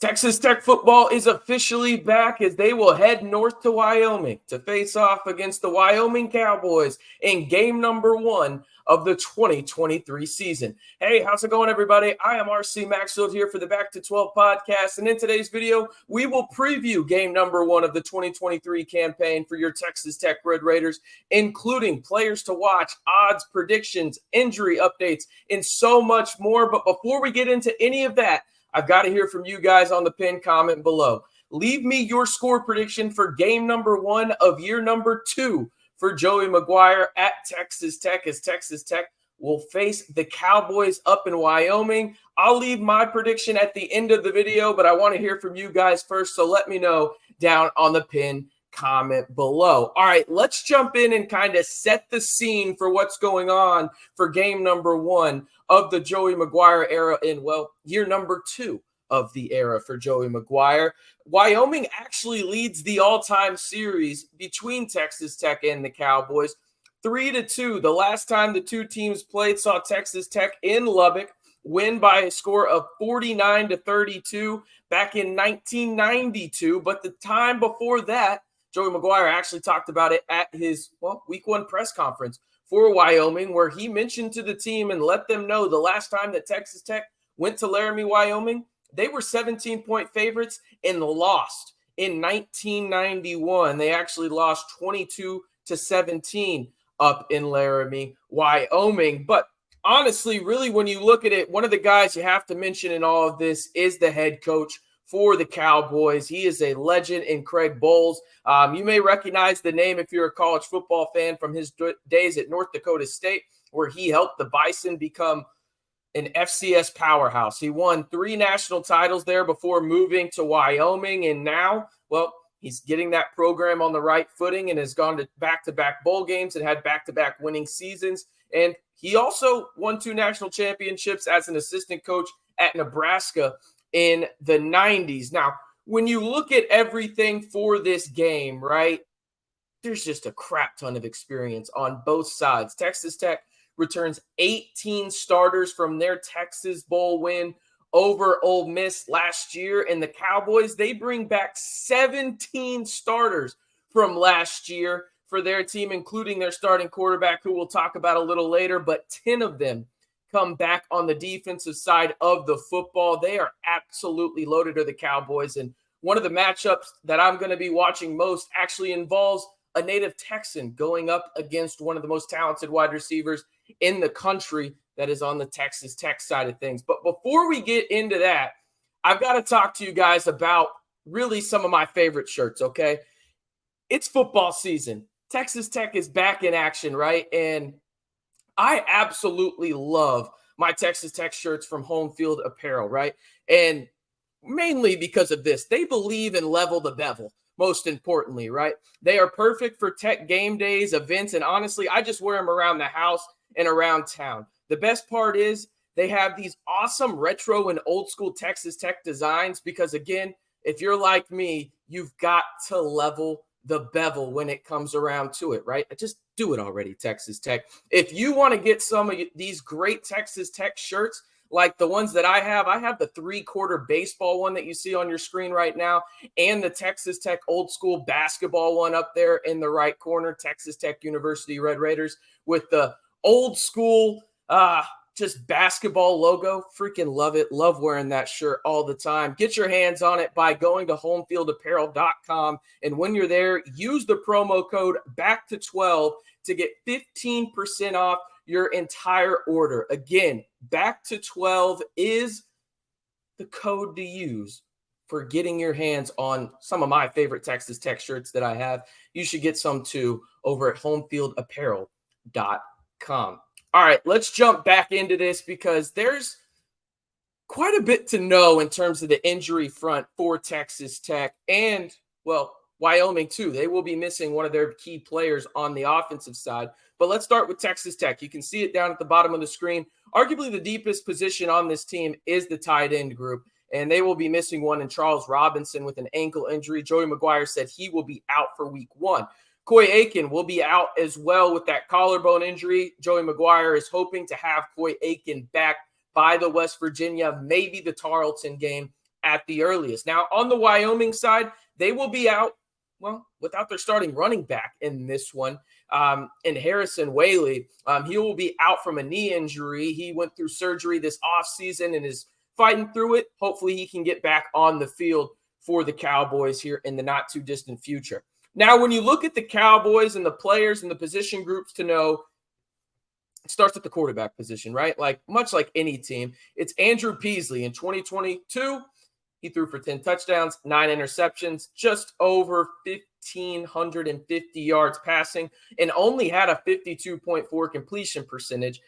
Texas Tech football is officially back as they will head north to Wyoming to face off against the Wyoming Cowboys in game number 1 of the 2023 season. Hey, how's it going, everybody? I am RC Maxfield here for the Back to 12 podcast, and in today's video, we will preview game number 1 of the 2023 campaign for your Texas Tech Red Raiders, including players to watch, odds, predictions, injury updates, and so much more. But before we get into any of that, I've got to hear from you guys on the pinned comment below. Leave me your score prediction for game number 1 of year number 2 for Joey McGuire at Texas Tech, as Texas Tech will face the Cowboys up in Wyoming. I'll leave my prediction at the end of the video, but I want to hear from you guys first, so let me know down on the pinned comment below. All right, let's jump in and kind of set the scene for what's going on for game number 1 of the Joey McGuire era in, well, year number 2 of the era for Joey McGuire. Wyoming actually leads the all-time series between Texas Tech and the Cowboys, 3-2. The last time the two teams played saw Texas Tech in Lubbock win by a score of 49-32 back in 1992. But the time before that, Joey McGuire actually talked about it at his, week 1 press conference for Wyoming, where he mentioned to the team and let them know the last time that Texas Tech went to Laramie, Wyoming, they were 17-point favorites and lost in 1991. They actually lost 22-17 up in Laramie, Wyoming. But honestly, really, when you look at it, one of the guys you have to mention in all of this is the head coach for the Cowboys. He is a legend in Craig Bohls. You may recognize the name if you're a college football fan from his days at North Dakota State, where he helped the Bison become an FCS powerhouse. He won 3 national titles there before moving to Wyoming, and now, well, he's getting that program on the right footing and has gone to back-to-back bowl games and had back-to-back winning seasons. And he also won 2 national championships as an assistant coach at Nebraska in the 90s. Now, when you look at everything for this game, right, there's just a crap ton of experience on both sides. Texas Tech returns 18 starters from their Texas Bowl win over Ole Miss last year, and the Cowboys, they bring back 17 starters from last year for their team, including their starting quarterback, who we'll talk about a little later, but 10 of them come back on the defensive side of the football. They are absolutely loaded to the Cowboys, and one of the matchups that I'm going to be watching most actually involves a native Texan going up against one of the most talented wide receivers in the country that is on the Texas Tech side of things. But before we get into that, I've got to talk to you guys about really some of my favorite shirts, okay? It's football season. Texas Tech is back in action, right? And I absolutely love my Texas Tech shirts from Home Field Apparel, right? And mainly because of this. They believe in level the bevel, most importantly, right? They are perfect for Tech game days, events, and honestly, I just wear them around the house and around town. The best part is they have these awesome retro and old school Texas Tech designs because, again, if you're like me, you've got to level the bevel when it comes around to it, right? Just do it already, Texas Tech. If you want to get some of these great Texas Tech shirts, like the ones that I have the 3/4 baseball one that you see on your screen right now, and the Texas Tech old school basketball one up there in the right corner, Texas Tech University Red Raiders with the old school just basketball logo. Freaking love it. Love wearing that shirt all the time. Get your hands on it by going to homefieldapparel.com. And when you're there, use the promo code BACK212 to get 15% off your entire order. Again, BACK212 is the code to use for getting your hands on some of my favorite Texas Tech shirts that I have. You should get some too over at homefieldapparel.com. All right, let's jump back into this because there's quite a bit to know in terms of the injury front for Texas Tech and, well, Wyoming too. They will be missing one of their key players on the offensive side. But let's start with Texas Tech. You can see it down at the bottom of the screen. Arguably the deepest position on this team is the tight end group, and they will be missing one in Charles Robinson with an ankle injury. Joey McGuire said he will be out for week 1. Coy Aiken will be out as well with that collarbone injury. Joey McGuire is hoping to have Coy Aiken back by the West Virginia, maybe the Tarleton game at the earliest. Now, on the Wyoming side, they will be out, well, without their starting running back in this one, in Harrison Whaley. He will be out from a knee injury. He went through surgery this offseason and is fighting through it. Hopefully he can get back on the field for the Cowboys here in the not too distant future. Now, when you look at the Cowboys and the players and the position groups to know, it starts at the quarterback position, right? Like much like any team, it's Andrew Peasley. In 2022, he threw for 10 touchdowns, 9 interceptions, just over 1,550 yards passing, and only had a 52.4 completion percentage.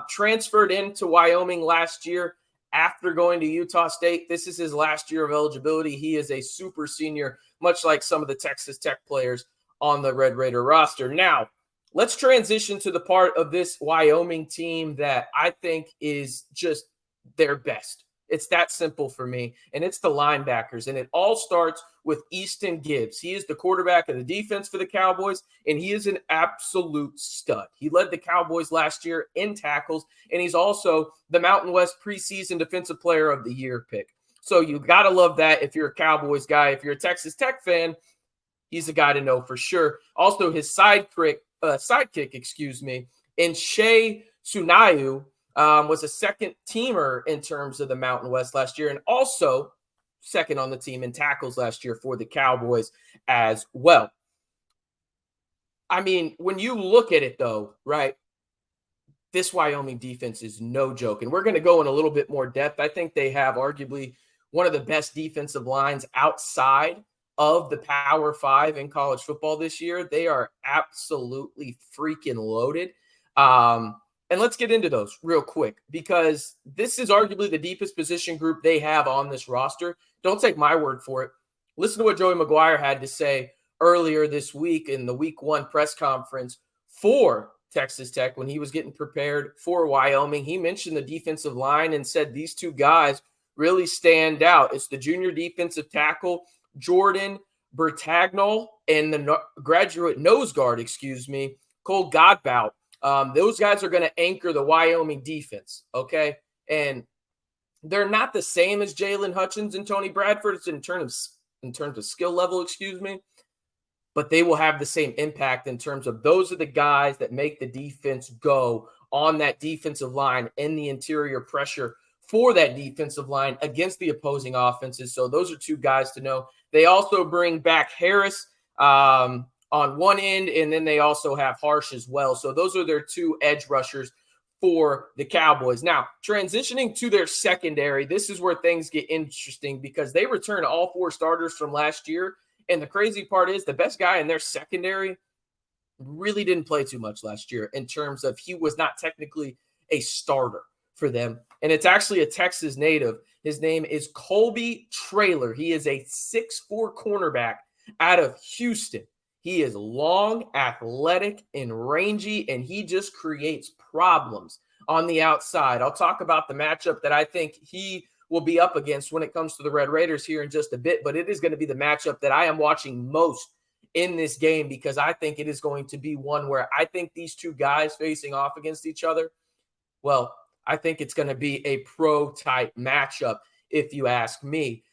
Transferred into Wyoming last year after going to Utah State. This is his last year of eligibility. He is a super senior, much like some of the Texas Tech players on the Red Raider roster. Now, let's transition to the part of this Wyoming team that I think is just their best. It's that simple for me, and it's the linebackers, and it all starts with Easton Gibbs. He is the quarterback of the defense for the Cowboys, and he is an absolute stud. He led the Cowboys last year in tackles, and he's also the Mountain West preseason Defensive Player of the Year pick. So you got to love that if you're a Cowboys guy. If you're a Texas Tech fan, he's a guy to know for sure. Also, his sidekick, and Shea Sunayu, was a second teamer in terms of the Mountain West last year, and also second on the team in tackles last year for the Cowboys as well. I mean, when you look at it though, right, this Wyoming defense is no joke, and we're going to go in a little bit more depth. I think they have arguably one of the best defensive lines outside of the Power 5 in college football this year. They are absolutely freaking loaded. And let's get into those real quick, because this is arguably the deepest position group they have on this roster. Don't take my word for it. Listen to what Joey McGuire had to say earlier this week in the Week 1 press conference for Texas Tech when he was getting prepared for Wyoming. He mentioned the defensive line and said these two guys really stand out. It's the junior defensive tackle, Jordan Bertagnol, and the graduate nose guard, Cole Godbout. Those guys are going to anchor the Wyoming defense, okay? And they're not the same as Jalen Hutchins and Tony Bradford. It's in terms of skill level, but they will have the same impact in terms of those are the guys that make the defense go on that defensive line and the interior pressure for that defensive line against the opposing offenses. So those are two guys to know. They also bring back Harris on one end, and then they also have Harsh as well. So those are their two edge rushers for the Cowboys. Now, transitioning to their secondary, this is where things get interesting because they return all 4 starters from last year. And the crazy part is the best guy in their secondary really didn't play too much last year in terms of he was not technically a starter for them. And it's actually a Texas native. His name is Colby Traylor. He is a 6'4" cornerback out of Houston. He is long, athletic, and rangy, and he just creates problems on the outside. I'll talk about the matchup that I think he will be up against when it comes to the Red Raiders here in just a bit, but it is going to be the matchup that I am watching most in this game because I think it is going to be one where I think these two guys facing off against each other, well, I think it's going to be a pro-type matchup if you ask me.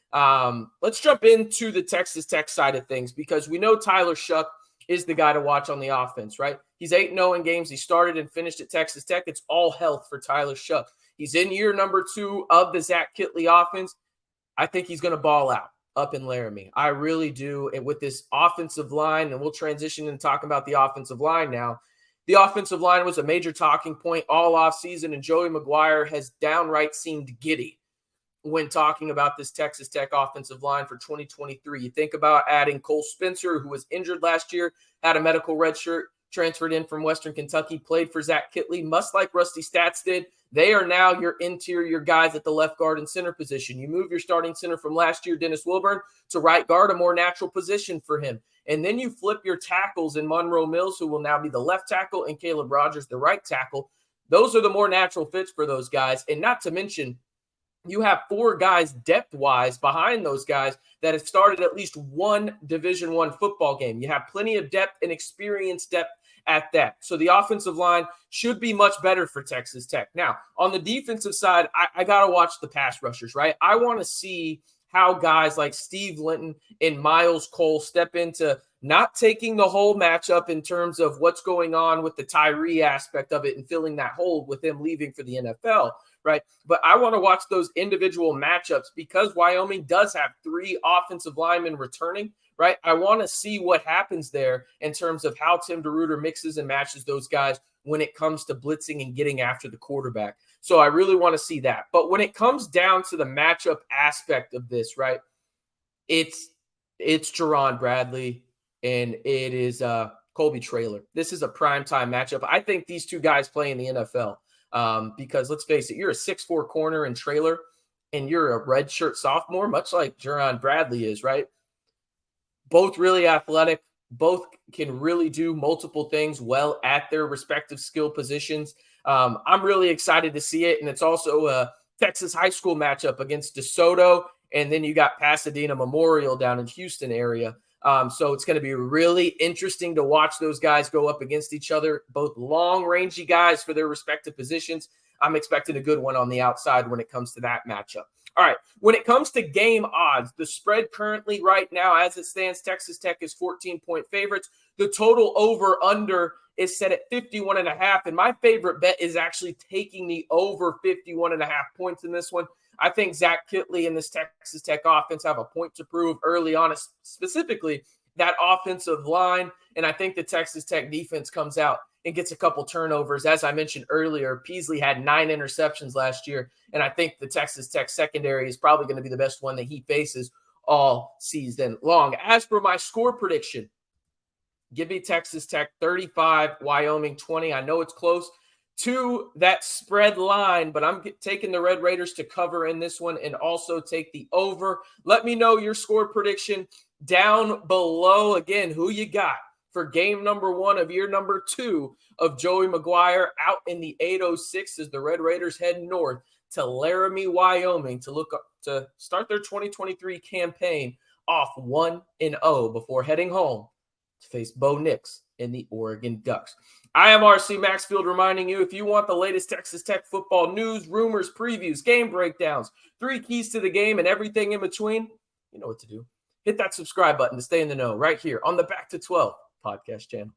Let's jump into the Texas Tech side of things because we know Tyler Shuck is the guy to watch on the offense, right? He's 8-0 in games. He started and finished at Texas Tech. It's all health for Tyler Shuck. He's in year number 2 of the Zach Kittley offense. I think he's going to ball out up in Laramie. I really do. And with this offensive line, and we'll transition and talk about the offensive line now. The offensive line was a major talking point all offseason, and Joey McGuire has downright seemed giddy when talking about this Texas Tech offensive line for 2023. You think about adding Cole Spencer, who was injured last year, had a medical red shirt, transferred in from Western Kentucky, played for Zach Kittley, much like Rusty Stats did. They are now your interior guys at the left guard and center position. You move your starting center from last year, Dennis Wilburn, to right guard, a more natural position for him. And then you flip your tackles in Monroe Mills, who will now be the left tackle, and Caleb Rogers, the right tackle. Those are the more natural fits for those guys. And not to mention, you have 4 guys depth-wise behind those guys that have started at least one Division I football game. You have plenty of depth and experience depth at that. So the offensive line should be much better for Texas Tech. Now, on the defensive side, I got to watch the pass rushers, right? I want to see how guys like Steve Linton and Miles Cole step into not taking the whole matchup in terms of what's going on with the Tyree aspect of it and filling that hole with him leaving for the NFL, right? But I want to watch those individual matchups because Wyoming does have 3 offensive linemen returning, right? I want to see what happens there in terms of how Tim DeRuyter mixes and matches those guys when it comes to blitzing and getting after the quarterback. So I really want to see that. But when it comes down to the matchup aspect of this, right, it's Jerron Bradley and it is Colby Traylor. This is a primetime matchup. I think these 2 guys play in the NFL because let's face it, you're a 6'4" corner in Traylor and you're a redshirt sophomore, much like Jerron Bradley is, right? Both really athletic. Both can really do multiple things well at their respective skill positions. I'm really excited to see it. And it's also a Texas high school matchup against DeSoto. And then you got Pasadena Memorial down in Houston area. So it's going to be really interesting to watch those guys go up against each other, both long rangy guys for their respective positions. I'm expecting a good one on the outside when it comes to that matchup. All right, when it comes to game odds, the spread currently right now, as it stands, Texas Tech is 14-point favorites. The total over-under is set at 51.5, and my favorite bet is actually taking the over 51.5 points in this one. I think Zach Kittley and this Texas Tech offense have a point to prove early on, specifically that offensive line, and I think the Texas Tech defense comes out and gets a couple turnovers. As I mentioned earlier, Peasley had 9 interceptions last year, and I think the Texas Tech secondary is probably going to be the best one that he faces all season long. As for my score prediction, give me Texas Tech 35, Wyoming 20. I know it's close to that spread line, but I'm taking the Red Raiders to cover in this one and also take the over. Let me know your score prediction down below. Again, who you got for game number 1 of year number 2 of Joey McGuire out in the 806 as the Red Raiders head north to Laramie, Wyoming to start their 2023 campaign off 1-0 before heading home to face Bo Nix in the Oregon Ducks. I am RC Maxfield reminding you, if you want the latest Texas Tech football news, rumors, previews, game breakdowns, 3 keys to the game, and everything in between, you know what to do. Hit that subscribe button to stay in the know right here on the Back to 12 podcast channel.